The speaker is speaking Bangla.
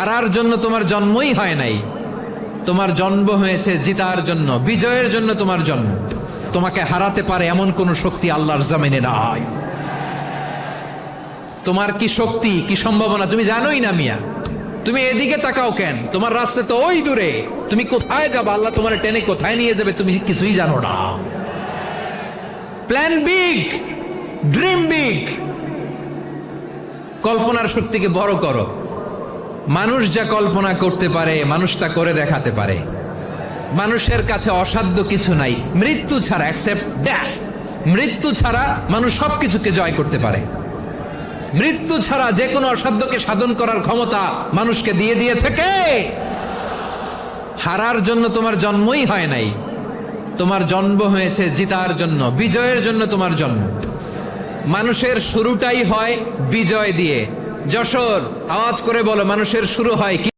হারার জন্য তোমার জন্মই হয় নাই, তোমার জন্ম হয়েছে জিতার জন্য, বিজয়ের জন্য তোমার জন্ম। তোমাকে হারাতে পারে এমন কোন শক্তি আল্লাহর জমিনে নাই। তোমার কি শক্তি, কি সম্ভাবনা তুমি জানোই না মিয়া। তুমি এদিকে তাকাও কেন? তোমার রাস্তা তো ওই দূরে। তুমি কোথায় যাবে, আল্লাহ তোমার টেনে কোথায় নিয়ে যাবে তুমি কিছুই জানো না। Plan big, dream big. কল্পনার শক্তিকে বড় করো। মানুষ যা কল্পনা করতে পারে মানুষ তা করে দেখাতে পারে। মানুষের কাছে অসাধ্য কিছু নাই মৃত্যু ছাড়া, অ্যাকসেপ্ট ডেথ। মৃত্যু ছাড়া মানুষ সবকিছুকে জয় করতে পারে। মৃত্যু ছাড়া যে কোনো অসাধ্যকে সাধন করার ক্ষমতা মানুষকে দিয়ে দিয়েছে কে? হারার জন্য তোমার জন্মই হয় নাই, তোমার জন্ম হয়েছে জিতার জন্য, বিজয়ের জন্য তোমার জন্ম। মানুষের শুরুটাই হয় বিজয় দিয়ে। যশোর আওয়াজ করে বলো, মানুষের শুরু হয় কি?